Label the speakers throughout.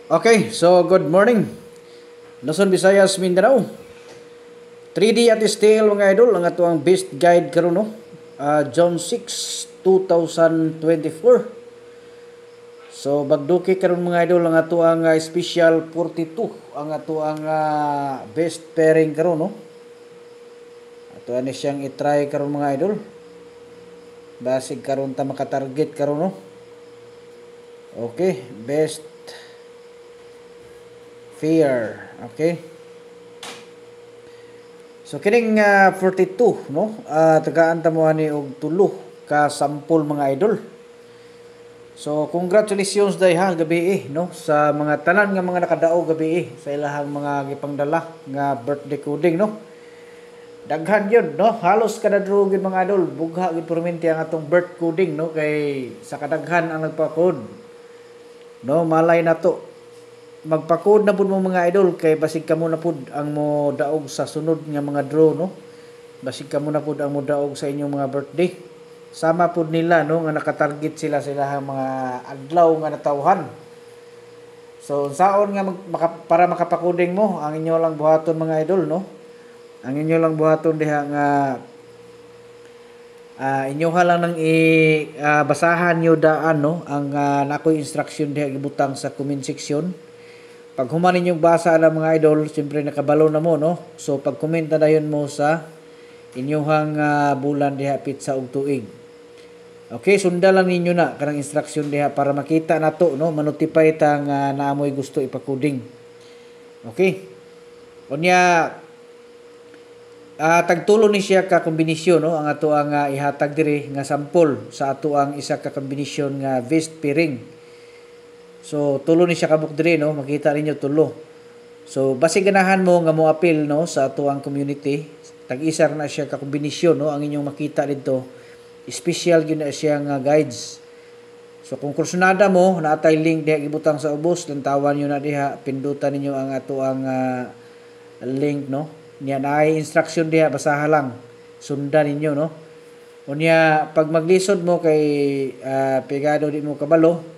Speaker 1: Okay, so good morning. Luzon, Visayas, Mindanao. 3D at STL mga idol, ang ato ang best guide karon no. June 6, 2024. So bagduki karon mga idol ang ato ang special 42, ang ato ang best pairing karon no. Ato ani siyang i-try karon mga idol. Basig karon ta maka-target karon no. Okay, best fair. Okay. So kining 42 no, tagaan ta mo ani og tulo ka sample mga idol. So congratulations day ha gabi no sa mga tanan nga mga nakadaog gabi sa ilahang mga gipangdala nga birthday coding no. Daghan yun no, halos kada draw gid mga idol, bugha gid perminti ang atong birth coding no kay sa kadaghan ang nagpa-code. No, malay na to magpa-code na pud mo mga idol kay basig kamo na pud ang mo daog sa sunod nga mga draw no. Basig kamo na pud ang mo daog sa inyong mga birthday. Sama pud nila no nga nakatarget sila mga adlaw nga natawhan. So saon nga para makapakuding mo ang inyo lang buhaton mga idol no. Ang inyo lang buhaton diha nga inyo lang nang basahan nyo daan no ang nakoy instruction diha gibutang sa comment section. Pag human ninyong basa na mga idol, siyempre nakabalo na mo, no? So, pag-comment na dayon mo sa inyong bulan diha pizza og tuig. Okay, sunda lang ninyo na kanang instruction diha para makita na to, no? Manotify ta nga naamoy gusto ipakuding. Okay? Unya, tagtulo ni siya ka kombinasyon, no? Ang ato ang ihatag diri nga sample sa ato ang isa ka kombinasyon nga vest pairing. So tulo ni siya kabuk diri no, makita ninyo tulo. So basi ganahan mo nga mo appeal no sa ato ang community, tag-isa na siya ka kombinasyon no ang inyong makita dito. Special gyud na siya nga guides. So kung kursunada mo naatay link diha gibutang sa ubos, lantawan niyo na diha, pindutan ninyo ang ato ang link no. Nya naay instruction diha, basaha lang. Sundan ninyo no. Unya pag maglisod mo kay pegado di mo kabalo.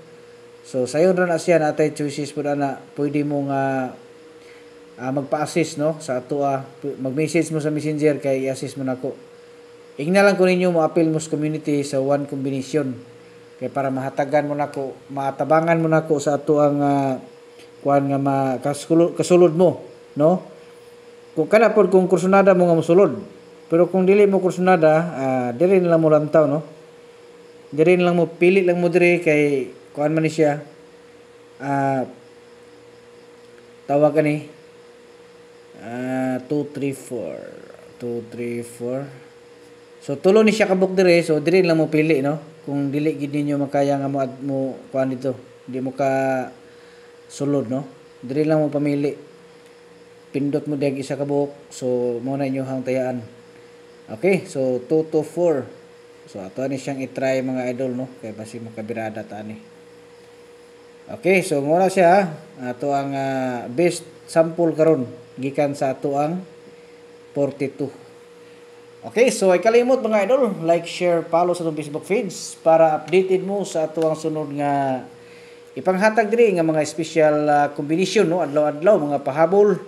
Speaker 1: So sayon ra na siya natay choices pud ana, pwede mo nga magpa-assist no sa ato mag-message mo sa Messenger kay i-assist mo nako. Igna lang ko ninyo mo appeal mo sa community sa one combination kay para mahatagan mo nako, matabangan mo nako sa ato ang kuan nga kasulod mo no. Kung kana pod kung kursunada mo nga mosulod. Pero kung dili mo kursunada, diri na lang mo lantaw no. Diri na lang mo pili lang mo diri kay kuan man ni siya tawag ni 2 3 4 so tulo ni siya kabuk dire, so diri lang mo pili no kung dili gid ninyo makaya nga mo kuan dito, di mo ka sulod no, diri lang mo pamili, pindot mo dig isa kabuk, so mo na inyo hang tayaan. Okay, so 2 to 4, so ato ni siyang i-try mga idol no kay basi makabirada ta ni. Okay, so muna siya ato ang best sample karon gikan sa ato ang 42. Okay, so ay kalimot mga idol, like, share, follow sa atong Facebook page para updated mo sa ato ang sunod nga ipanghatag diri nga mga special combination no adlaw-adlaw, mga pahabol.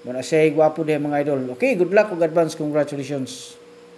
Speaker 1: Muna siya gwapo diha mga idol. Okay, good luck ug advance congratulations.